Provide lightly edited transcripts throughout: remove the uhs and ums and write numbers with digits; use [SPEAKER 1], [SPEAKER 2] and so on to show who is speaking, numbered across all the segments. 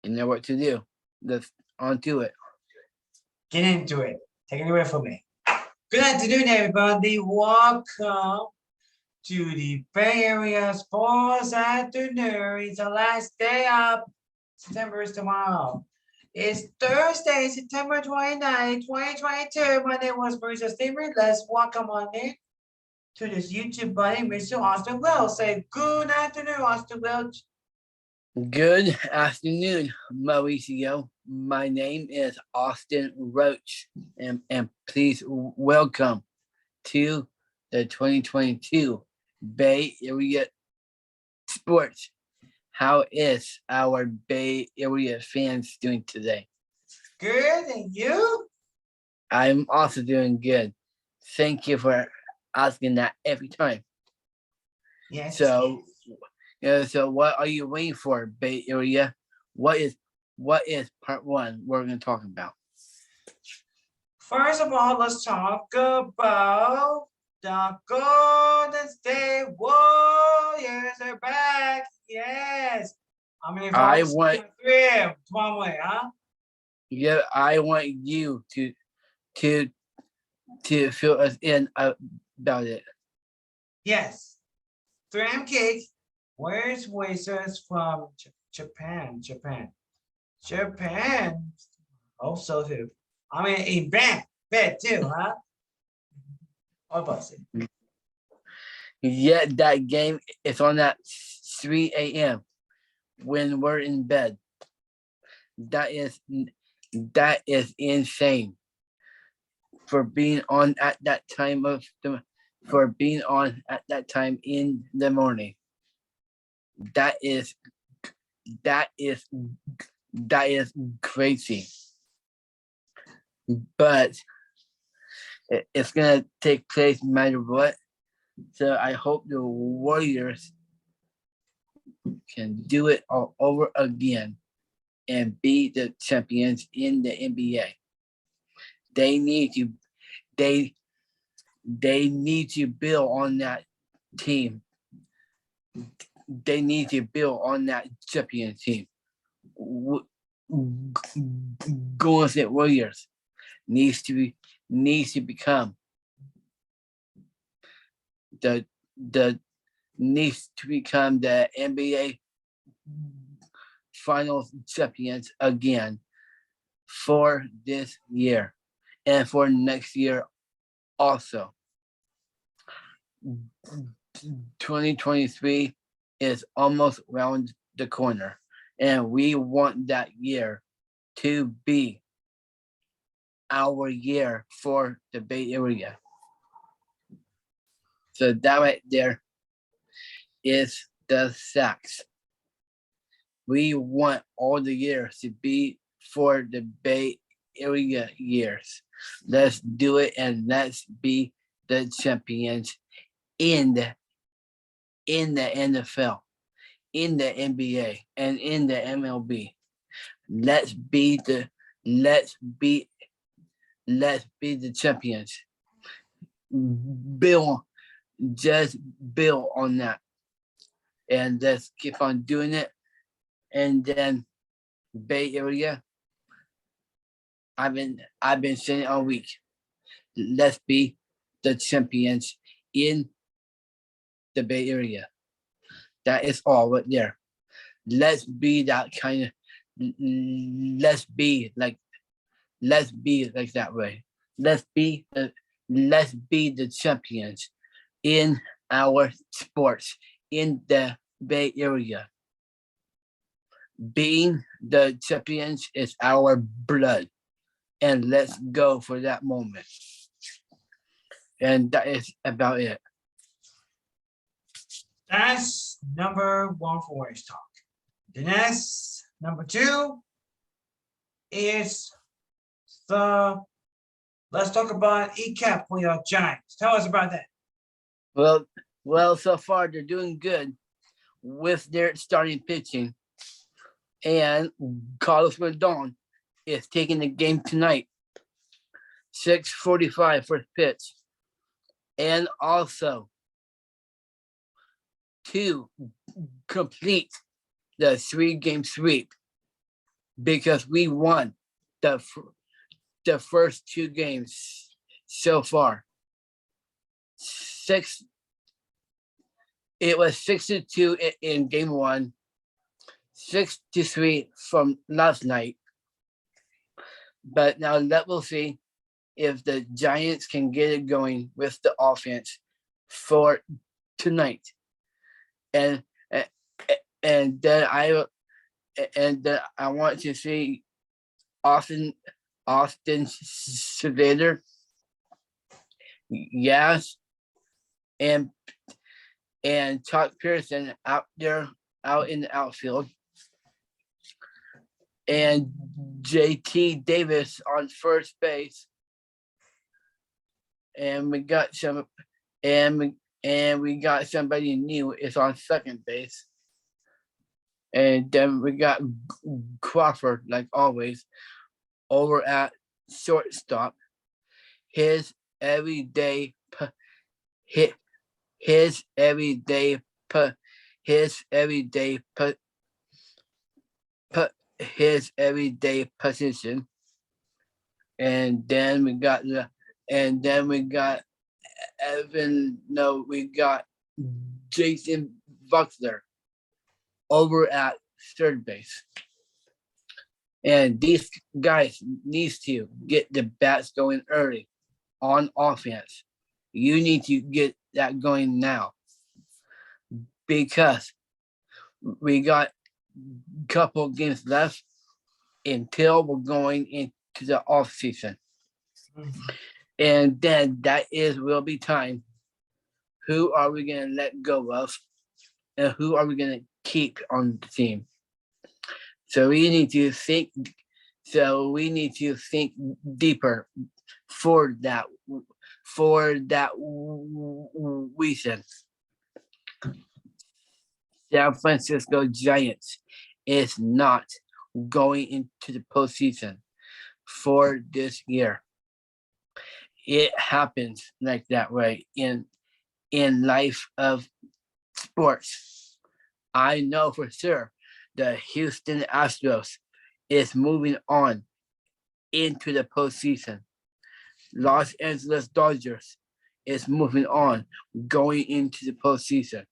[SPEAKER 1] You know what to do. Let's on to it.
[SPEAKER 2] Get into it. Take it away from me. Good afternoon, everybody. Welcome to the Bay Area Sports Afternoon. It's the last day of September is tomorrow. It's Thursday, September 29th, 2022. My name was Mauricio Stillman. Let's welcome on in to this YouTube buddy, Mr. Austin Wells. Say good afternoon, Austin Wells.
[SPEAKER 1] Good afternoon, Mauricio. My name is Austin Roach, and please welcome to the 2022 Bay Area Sports. How is our Bay Area fans doing today?
[SPEAKER 2] Good, and you?
[SPEAKER 1] I'm also doing good. Thank you for asking that every time.
[SPEAKER 2] Yes.
[SPEAKER 1] So, so what are you waiting for, Bay Area? What is part one we're going to talk about?
[SPEAKER 2] First of all, let's talk about the Golden State Warriors are back. Yes. How many
[SPEAKER 1] I
[SPEAKER 2] votes?
[SPEAKER 1] want
[SPEAKER 2] 3. One way, huh?
[SPEAKER 1] Yeah, I want you to fill us in about it.
[SPEAKER 2] Yes. 3M cake. Where's Wizards from Japan? Also too. I mean, in bed too, huh? What was it?
[SPEAKER 1] Yeah, that game is on at 3 a.m. when we're in bed. That is insane. For being on at that time in the morning. That is crazy. But it's gonna take place no matter what. So I hope the Warriors can do it all over again and be the champions in the NBA. They need to build on that team. They need to build on that champion team. Golden State Warriors needs to become the NBA Finals champions again for this year and for next year also. 2023 is almost around the corner, and we want that year to be our year for the Bay Area. So that right there is the facts. We want all the years to be for the Bay Area years. Let's do it, and let's be the champions in the NFL, in the NBA, and in the MLB. Let's be the champions. Just build on that, and let's keep on doing it. And then Bay Area, I've been saying all week. Let's be the champions in the Bay Area. That is all right there. Let's be that kind of. Let's be like that way. Let's be the champions in our sports in the Bay Area. Being the champions is our blood, and let's go for that moment. And that is about it.
[SPEAKER 2] That's number 1 for Warriors talk. The next, number 2, is let's talk about ECAP for your Giants. Tell us about that.
[SPEAKER 1] Well, so far they're doing good with their starting pitching. And Carlos Rodon is taking the game tonight. 6:45 first pitch. And also to complete the 3-game sweep. because we won the first 2 games so far. It was 6-2 in game 1, 6-3 from last night. But now we'll see if the Giants can get it going with the offense for tonight. And then I want to see Austin Savader, yes, and Chuck Pearson out in the outfield, and JT Davis on first base, and we got somebody new is on second base, and then we got Crawford, like always, over at shortstop. His everyday position. And then we got Jason Buckler over at third base. And these guys needs to get the bats going early on offense. You need to get that going now, because we got a couple games left until we're going into the offseason. And then will be time. Who are we going to let go of? And who are we going to keep on the team? So we need to think deeper for that reason. San Francisco Giants is not going into the postseason for this year. It happens like that way in life of sports. I know for sure the Houston Astros is moving on into the postseason. Los Angeles Dodgers is moving on, going into the postseason.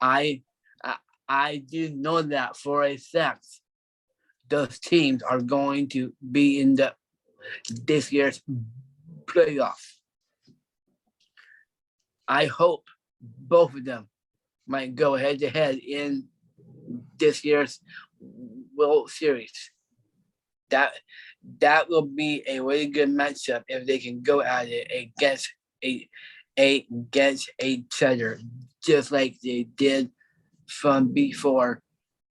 [SPEAKER 1] I do know that for a fact. Those teams are going to be in this year's playoffs. I hope both of them might go head to head in this year's World Series. That will be a really good matchup if they can go at it against each other, just like they did from before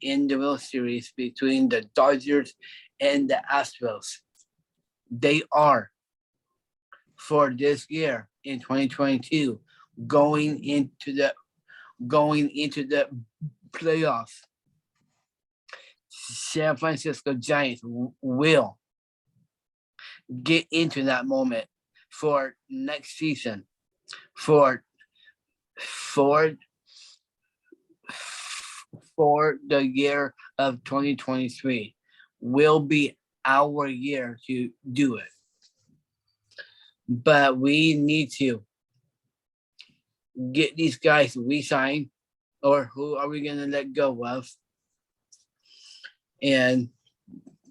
[SPEAKER 1] in the World Series between the Dodgers and the Astros. They are, for this year in 2022, going into the playoffs. San Francisco Giants will get into that moment for next season, for the year of 2023 will be our year to do it. But we need to get these guys re-signed, or who are we going to let go of? And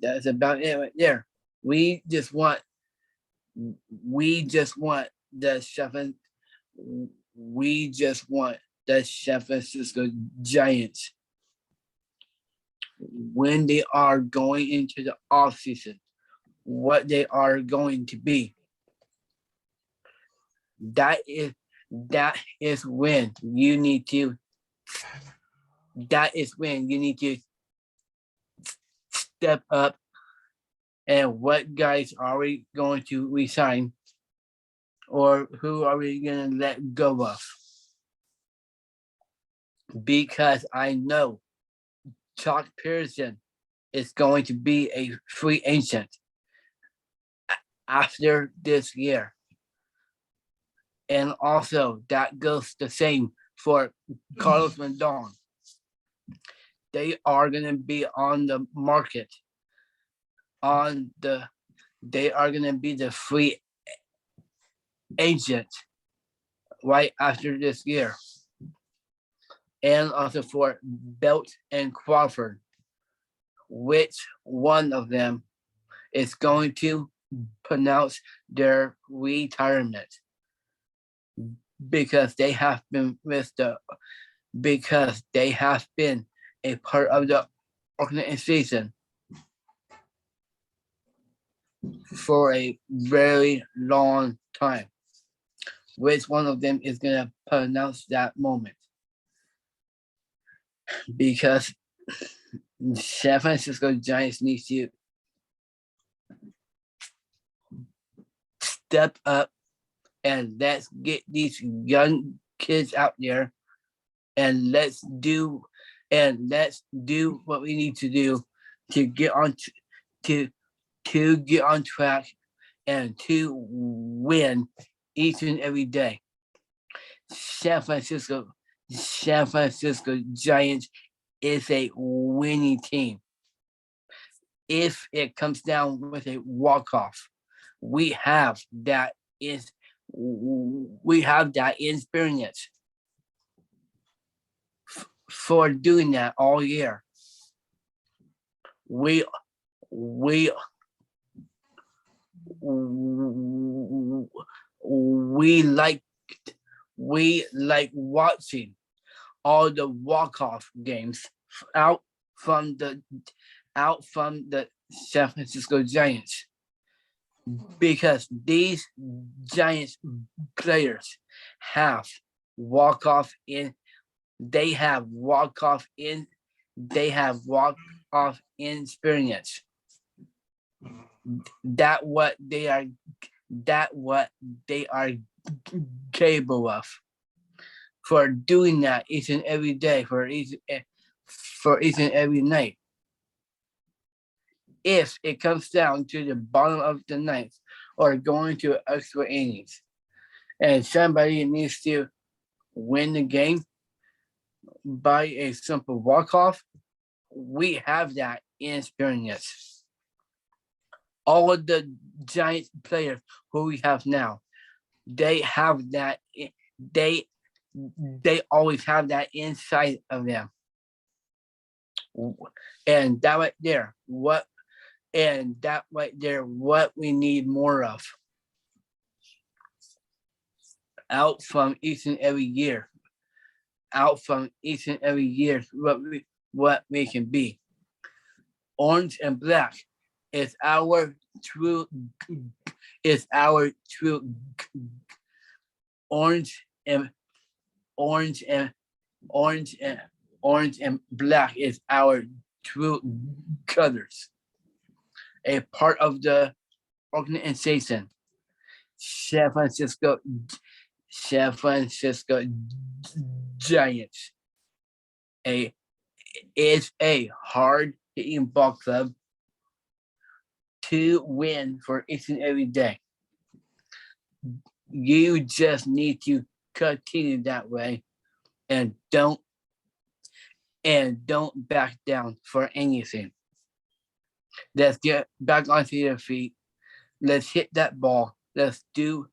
[SPEAKER 1] that's about it right there. We just want the San Francisco Giants, when they are going into the offseason, what they are going to be. That is when you need to step up. And what guys are we going to resign, or who are we going to let go of? Because I know Chuck Pearson is going to be a free agent after this year. And also that goes the same for Carlos Rendon. they are gonna be on the market. They are gonna be the free agent right after this year. And also for Belt and Crawford, which one of them is going to pronounce their retirement because they have been a part of the organization for a very long time. Which one of them is gonna pronounce that moment? Because San Francisco Giants need to step up and let's get these young kids out there and let's do what we need to do to get on to get on track and to win each and every day. San Francisco Giants is a winning team. If it comes down with a walk-off, we have that experience for doing that all year. We like watching all the walk-off games out from the San Francisco Giants because these Giants players have walk-off in they have walk-off experience. That what they are capable of for doing that each and every day for each and every night. If it comes down to the bottom of the ninth or going to extra innings and somebody needs to win the game by a simple walk-off, we have that experience. All of the Giants players who we have now, they have that. They always have that inside of them, and that right there, what we need more of out from each and every year. What we can be. Orange and black is our true orange and black is our true colors. A part of the organization. San Francisco Giants is a hard hitting ball club to win for each and every day. You just need to continue that way and don't back down for anything. Let's get back onto your feet. Let's hit that ball. Let's do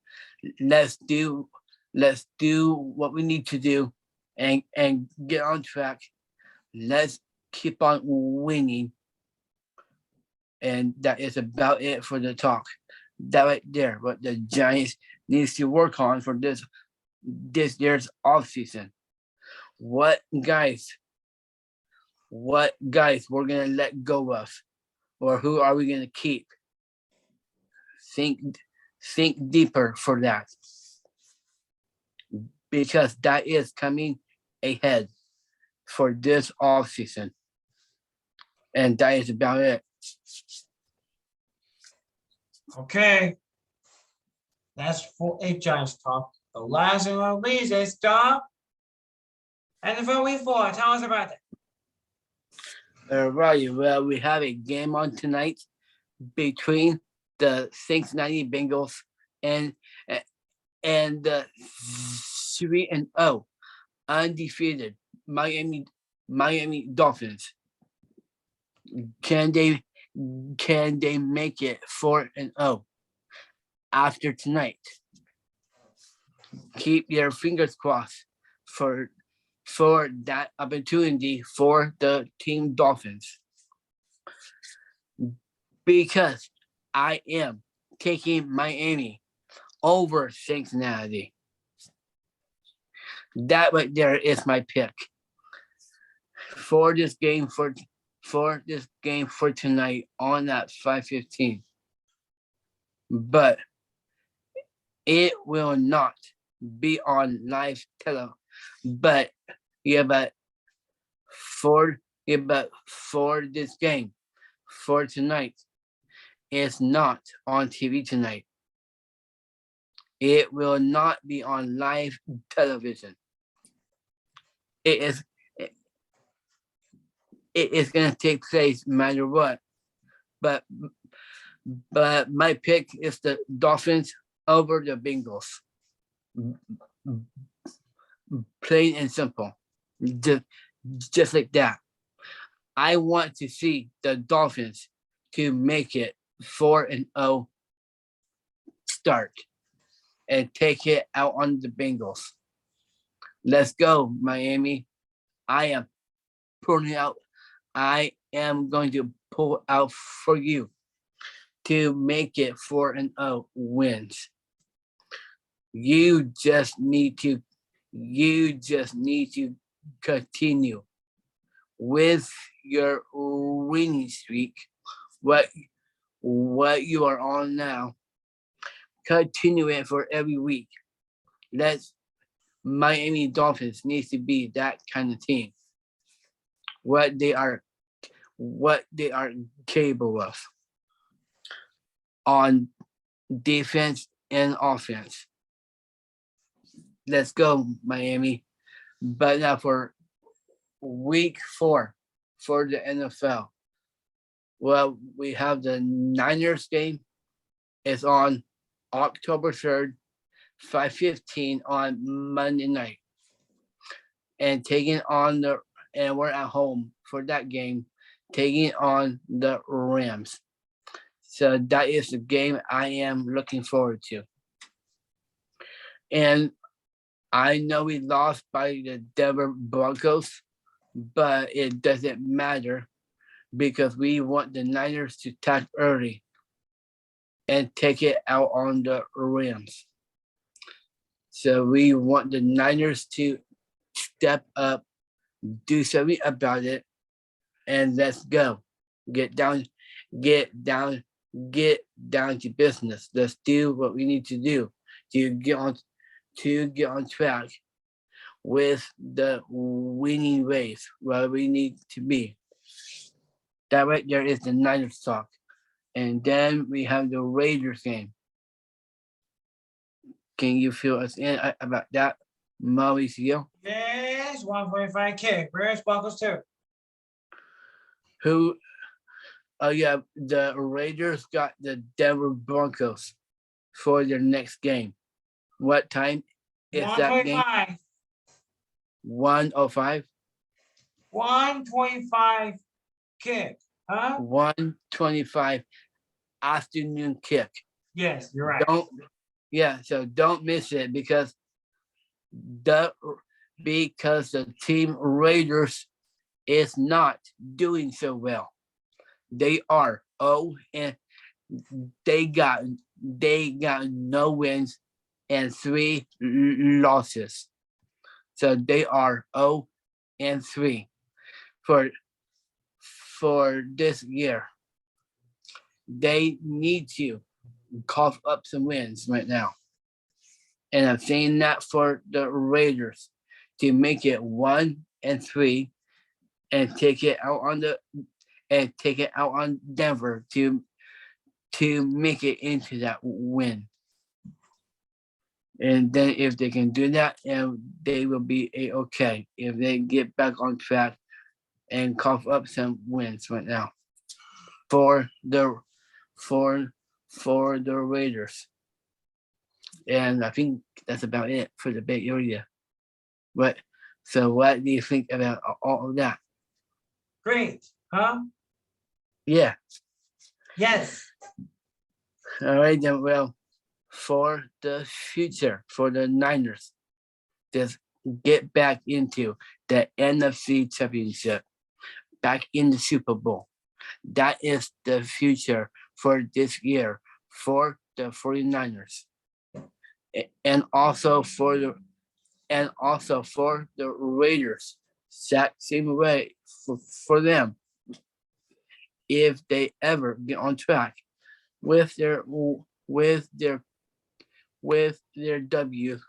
[SPEAKER 1] what we need to do and get on track. Let's keep on winning. And that is about it for the talk. That right there, what the Giants needs to work on for this year's offseason. What guys we're gonna let go of, or who are we gonna keep? Think deeper for that, because that is coming ahead for this offseason. And that is about it.
[SPEAKER 2] Okay. That's for a Giants talk. The last and not least is Tom. And for week 4, tell us about it.
[SPEAKER 1] All right. Well, we have a game on tonight between the Cincinnati Bengals and the 3-0 undefeated Miami Miami Dolphins. Can they make it 4-0 after tonight? Keep your fingers crossed for that opportunity for the team Dolphins, because I am taking Miami over Cincinnati. That right there is my pick for this game for tonight on that 5:15. But it will not be on live television. But for this game for tonight, it's not on TV tonight. It will not be on live television. It is gonna take place no matter what. But my pick is the Dolphins over the Bengals. Plain and simple. Just like that. I want to see the Dolphins to make it 4-0 start and take it out on the Bengals. Let's go, Miami. I am pulling out. I am going to pull out for you to make it 4-0 wins. You just need to continue with your winning streak. What you are on now. Continue it for every week. Miami Dolphins needs to be that kind of team. What they are capable of on defense and offense. Let's go, Miami. But now for week 4 for the NFL. Well, we have the Niners game. It's on October 3rd, 5:15 on Monday night. And we're at home for that game, taking on the Rams. So that is the game I am looking forward to. And I know we lost by the Denver Broncos, but it doesn't matter because we want the Niners to attack early and take it out on the Rams. So we want the Niners to step up, do something about it, and let's go. Get down to business. Let's do what we need to do to get on track with the winning ways where we need to be. That right there is the Niners talk. And then we have the Raiders game. Can you fill us in about that, Mauricio?
[SPEAKER 2] Yes, 1.5 kick. Where's Broncos 2?
[SPEAKER 1] Who? Oh yeah, the Raiders got the Denver Broncos for their next game. What time is that game?
[SPEAKER 2] 1.5.
[SPEAKER 1] 1:05.
[SPEAKER 2] 1.25 kick. Huh?
[SPEAKER 1] 1:25 afternoon kick.
[SPEAKER 2] Yes, you're right.
[SPEAKER 1] So don't miss it because the team Raiders is not doing so well. They are and they got no wins and 3 losses. So they are 0-3 for this year. They need to cough up some wins right now. And I'm saying that for the Raiders to make it 1-3 and take it out on Denver to make it into that win. And then if they can do that, and they will be okay if they get back on track and cough up some wins right now for the Raiders. And I think that's about it for the Bay Area. But So what do you think about all of that?
[SPEAKER 2] Great, huh?
[SPEAKER 1] Yeah.
[SPEAKER 2] Yes.
[SPEAKER 1] All right, then. Well, for the future, for the Niners, just get back into the NFC Championship, back in the Super Bowl. That is the future for this year for the 49ers. And also for the Raiders. Same way for them. If they ever get on track with their with their with their W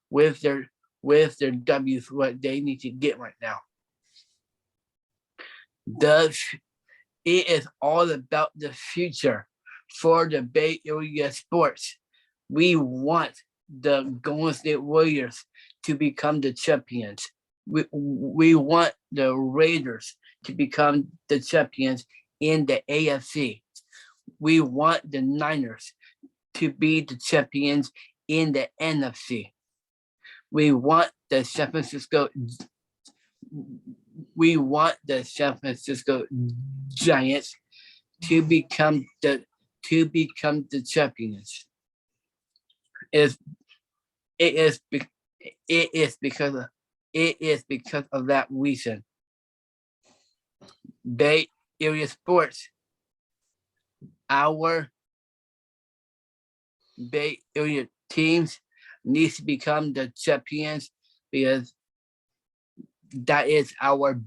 [SPEAKER 1] with their W's, what they need to get right now. It is all about the future for the Bay Area sports. We want the Golden State Warriors to become the champions. We want the Raiders to become the champions in the AFC. We want the Niners to be the champions in the NFC. We want the San Francisco Giants to become the champions. It is because of that reason. Bay Area sports, our Bay Area teams needs to become the champions because that is our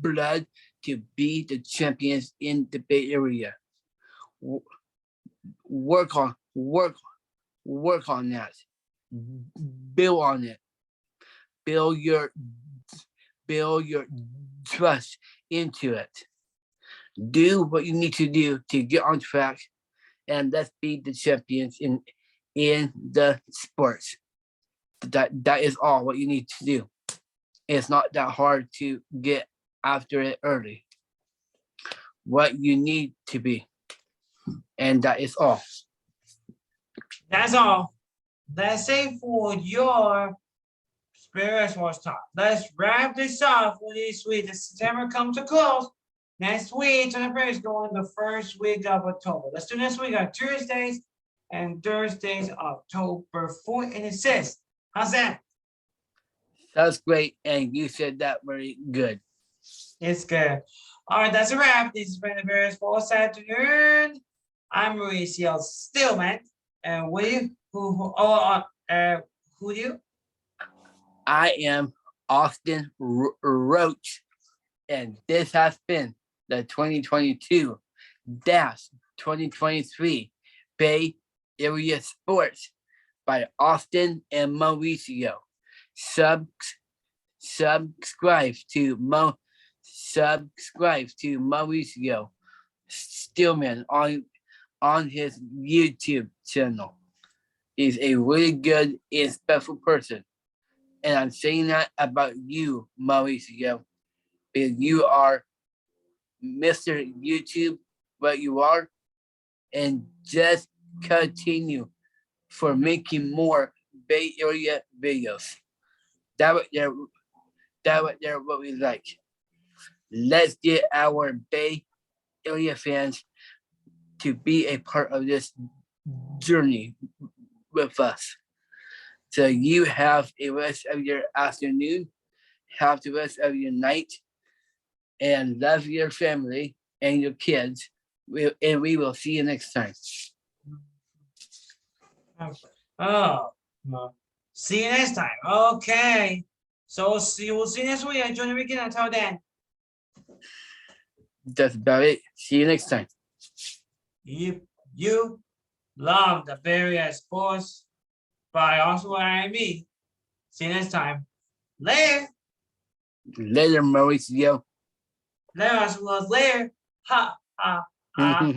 [SPEAKER 1] blood to be the champions in the Bay Area. Work on that. Build on it. Build your trust into it. Do what you need to do to get on track, and let's be the champions in the sports. That is all what you need to do. It's not that hard to get after it early. What you need to be. And that is all.
[SPEAKER 2] That's all. That's it for your Spirit Sports Talk. Let's wrap this up for this week. As September comes to close. Next week, September is going the first week of October. Let's do next week on Tuesdays and Thursdays, October 4th and 6th. How's that?
[SPEAKER 1] That's great. And you said that very good.
[SPEAKER 2] It's good. All right, that's a wrap. This has been the Spirit Sports Afternoon. I'm Mauricio Stillman. And who do you?
[SPEAKER 1] I am Austin Roach. And this has been the 2022-2023 Bay Area Sports by Austin and Mauricio. Subscribe to Mauricio Stillman on his YouTube channel. He's a really good and special person. And I'm saying that about you, Mauricio, because you are Mr. YouTube, what you are, and just continue for making more Bay Area videos. That what we like. Let's get our Bay Area fans to be a part of this journey with us. So you have a rest of your afternoon, have the rest of your night, and love your family and your kids. And we will see you next time.
[SPEAKER 2] Oh, no. See you next time. Okay. So we'll see you next week. Enjoy the weekend. Until then.
[SPEAKER 1] That's about it. See you next time.
[SPEAKER 2] If you love the various sports by also and me, see you next time. Later.
[SPEAKER 1] Later, Mauricio.
[SPEAKER 2] Later, later. Ha, ha, ha.